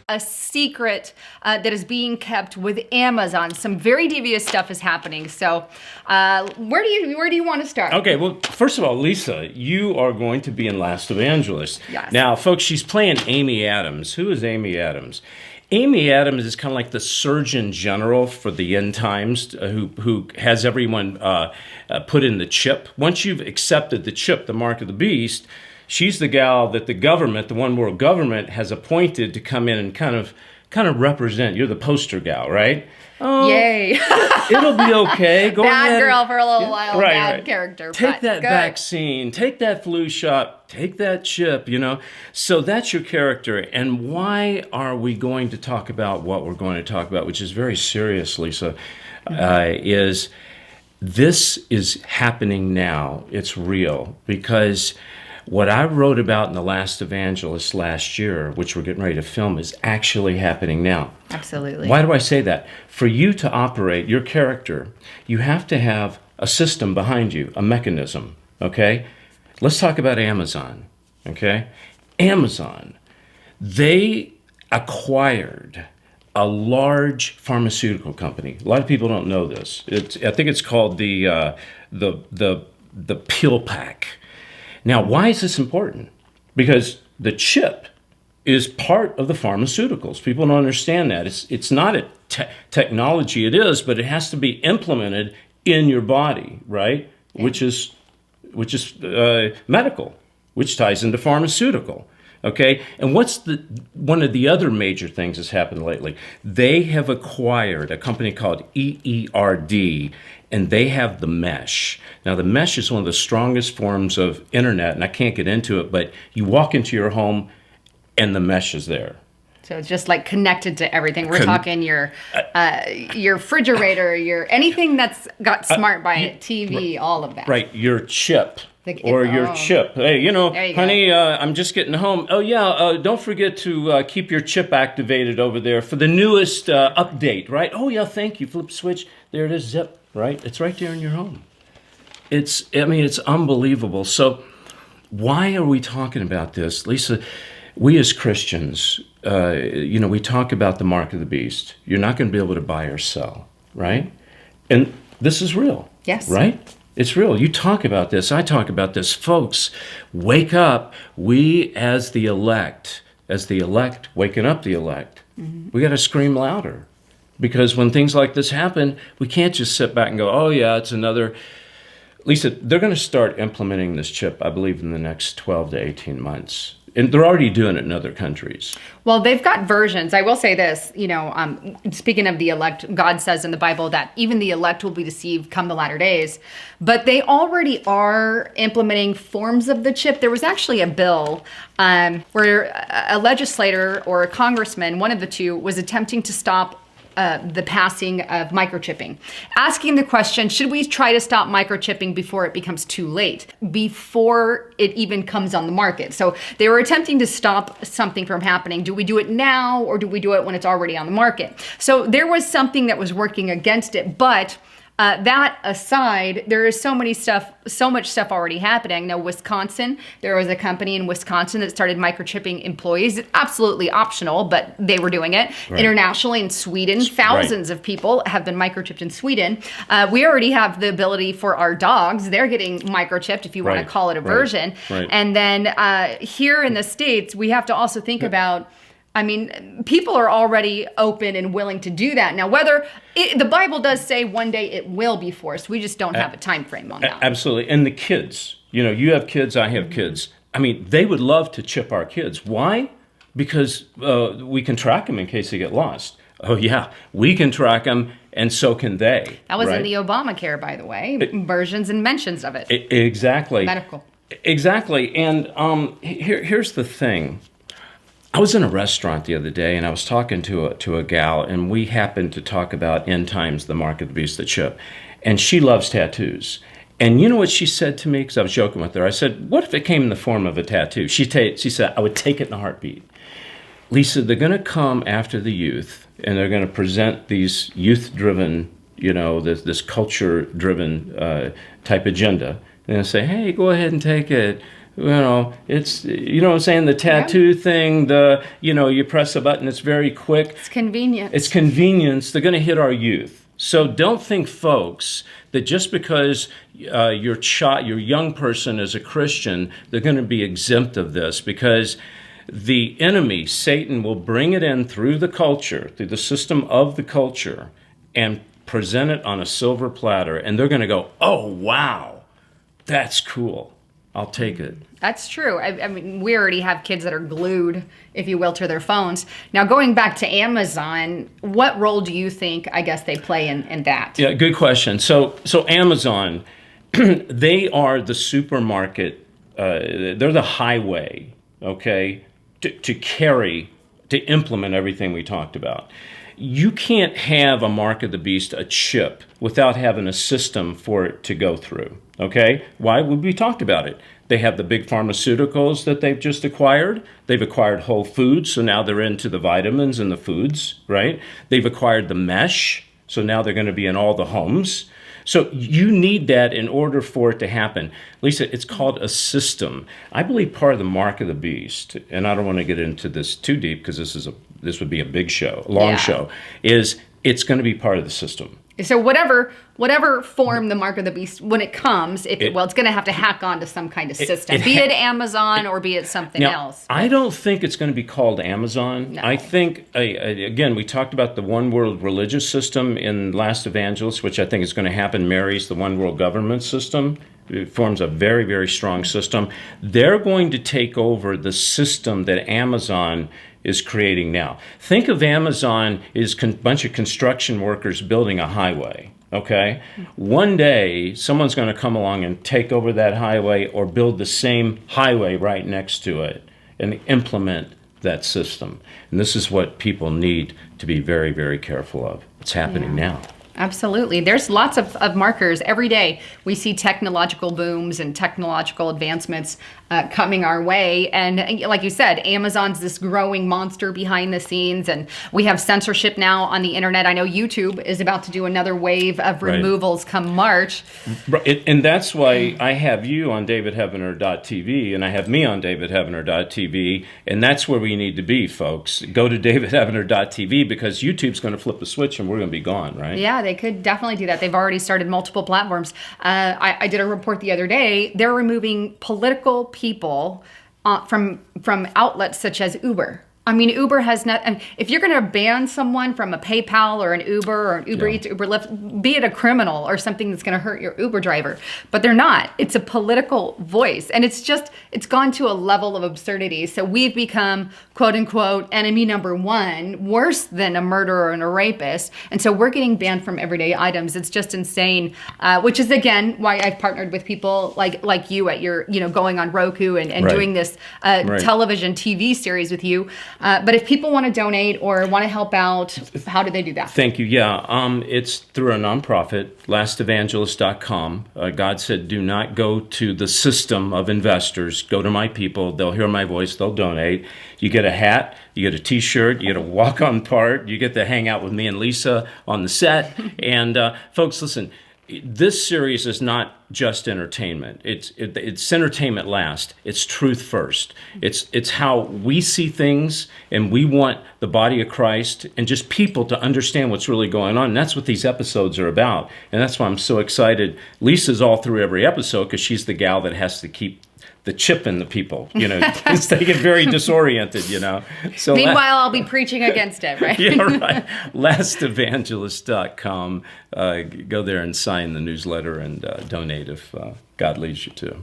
a secret that is being kept with Amazon. Some very devious stuff is happening. So where do you want to start? Okay, well, first of all, Lisa, you are going to be in Last Evangelist. Yes. Now, folks, she's playing Amy Adams. Who is Amy Adams? Amy Adams is kind of like the Surgeon General for the end times, who has everyone put in the chip. Once you've accepted the chip, the mark of the beast, she's the gal that the government, the one world government, has appointed to come in and kind of represent. You're the poster gal, right? Oh, yay. It'll be okay. Go Bad ahead. girl for a little while, Right, bad right. character. Take but that good. vaccine, take that flu shot, take that chip, So that's your character. And why are we going to talk about what we're going to talk about, which is very serious, Lisa, is this is happening now. It's real. Because what I wrote about in The Last Evangelist last year, which we're getting ready to film, is actually happening now. Absolutely. Why do I say that? For you to operate your character, you have to have a system behind you, a mechanism, okay? Let's talk about Amazon, okay? Amazon, they acquired a large pharmaceutical company. A lot of people don't know this. I think it's called the pill pack. Now, why is this important? Because the chip is part of the pharmaceuticals. People don't understand that. It's not a technology. It is, but it has to be implemented in your body, right? Yeah. Which is medical, which ties into pharmaceutical. Okay, and what's one of the other major things that's happened lately? They have acquired a company called EERD, and they have the mesh. Now, the mesh is one of the strongest forms of internet, and I can't get into it, but you walk into your home, and the mesh is there. So it's just like connected to everything. We're talking your refrigerator, your anything that's got smart by it, TV, all of that. Right, your chip. Your chip. Hey, honey, go. I'm just getting home. Oh, yeah, don't forget to keep your chip activated over there for the newest update, right? Oh, yeah, thank you. Flip switch. There it is, zip, right? It's right there in your home. It's unbelievable. So why are we talking about this? Lisa, we as Christians, we talk about the mark of the beast. You're not going to be able to buy or sell, right? And this is real. Yes. Right? It's real. You talk about this. I talk about this. Folks, wake up. We as the elect, waking up the elect, we got to scream louder. Because when things like this happen, we can't just sit back and go, oh, yeah, it's another. Lisa, they're going to start implementing this chip, I believe, in the next 12 to 18 months. And they're already doing it in other countries. Well, they've got versions. I will say this, speaking of the elect, God says in the Bible that even the elect will be deceived come the latter days. But they already are implementing forms of the chip. There was actually a bill where a legislator or a congressman, one of the two, was attempting to stop the passing of microchipping, asking the question, should we try to stop microchipping before it becomes too late, before it even comes on the market? So they were attempting to stop something from happening. Do we do it now, or do we do it when it's already on the market? So there was something that was working against it, but that aside, there is so much stuff already happening. Now, Wisconsin, there was a company in Wisconsin that started microchipping employees. It's absolutely optional, but they were doing it. Right. Internationally, in Sweden, thousands of people have been microchipped in Sweden. We already have the ability for our dogs. They're getting microchipped, if you want to call it a version. Right. And then here in the States, we have to also think about, people are already open and willing to do that. Now, the Bible does say one day it will be forced. We just don't have a time frame on that. Absolutely. And the kids, you have kids, I have kids. They would love to chip our kids. Why? Because we can track them in case they get lost. Oh, yeah, we can track them, and so can they. That was in the Obamacare, by the way, versions and mentions of it. Exactly. Medical. Exactly. And here's the thing. I was in a restaurant the other day, and I was talking to a gal, and we happened to talk about end times, the mark of the beast, the chip. And she loves tattoos. And you know what she said to me? Because I was joking with her. I said, what if it came in the form of a tattoo? She said, I would take it in a heartbeat. Lisa, they're going to come after the youth, and they're going to present these youth-driven, this culture-driven type agenda. And they'll say, hey, go ahead and take it. it's, you know what I'm saying, the tattoo thing, you press a button, it's very quick. It's convenient. It's convenience. They're going to hit our youth. So don't think, folks, that just because your young person is a Christian, they're going to be exempt of this, because the enemy, Satan, will bring it in through the culture, through the system of the culture, and present it on a silver platter. And they're going to go, oh, wow, that's cool. I'll take it. That's true. I mean, we already have kids that are glued, if you will, to their phones. Now, going back to Amazon, what role do you think, I guess, they play in that? Yeah, good question. So Amazon, they are the supermarket. They're the highway, okay, to implement everything we talked about. You can't have a mark of the beast, a chip, without having a system for it to go through, okay? Why? We talked about it. They have the big pharmaceuticals that they've just acquired. They've acquired Whole Foods, so now they're into the vitamins and the foods, right? They've acquired the mesh, so now they're going to be in all the homes. So you need that in order for it to happen. Lisa, it's called a system. I believe part of the mark of the beast, and I don't want to get into this too deep because this would be a big show, a long show, is it's going to be part of the system. So whatever form the mark of the beast, when it comes, it's going to have to hack onto some kind of system, be it Amazon or be it something else. I don't think it's going to be called Amazon. No. I think, again, we talked about the one world religious system in Last Evangelist, which I think is going to happen, marries the one world government system. It forms a very, very strong system. They're going to take over the system that Amazon is creating now. Think of Amazon as a bunch of construction workers building a highway, okay? One day, someone's going to come along and take over that highway or build the same highway right next to it and implement that system. And this is what people need to be very, very careful of. It's happening now. Absolutely. There's lots of markers. Every day we see technological booms and technological advancements coming our way. And like you said, Amazon's this growing monster behind the scenes. And we have censorship now on the internet. I know YouTube is about to do another wave of removals come March. And that's why I have you on davidheavener.tv and I have me on davidheavener.tv. And that's where we need to be, folks. Go to davidheavener.tv because YouTube's going to flip the switch and we're going to be gone, right? Yeah, they could definitely do that. They've already started multiple platforms. I did a report the other day. They're removing political people from outlets such as Uber. I mean, Uber has not. And if you're going to ban someone from a PayPal or an Uber or an Uber Eats, Uber Lyft, be it a criminal or something that's going to hurt your Uber driver, but they're not. It's a political voice, and it's gone to a level of absurdity. So we've become quote unquote enemy number one, worse than a murderer and a rapist. And so we're getting banned from everyday items. It's just insane. Which is again why I've partnered with people like you at your going on Roku and doing this television TV series with you. But if people want to donate or want to help out, how do they do that? Thank you. Yeah, it's through a nonprofit, lastevangelist.com. God said, do not go to the system of investors. Go to my people. They'll hear my voice. They'll donate. You get a hat. You get a T-shirt. You get a walk-on part. You get to hang out with me and Lisa on the set. And folks, listen. This series is not just entertainment. It's entertainment last. It's truth first. It's how we see things, and we want the body of Christ and just people to understand what's really going on. And that's what these episodes are about. And that's why I'm so excited. Lisa's all through every episode because she's the gal that has to keep the chip in the people, because they get very disoriented, So meanwhile, I'll be preaching against it, right? Yeah, right. Lastevangelist.com. Go there and sign the newsletter and donate if God leads you to.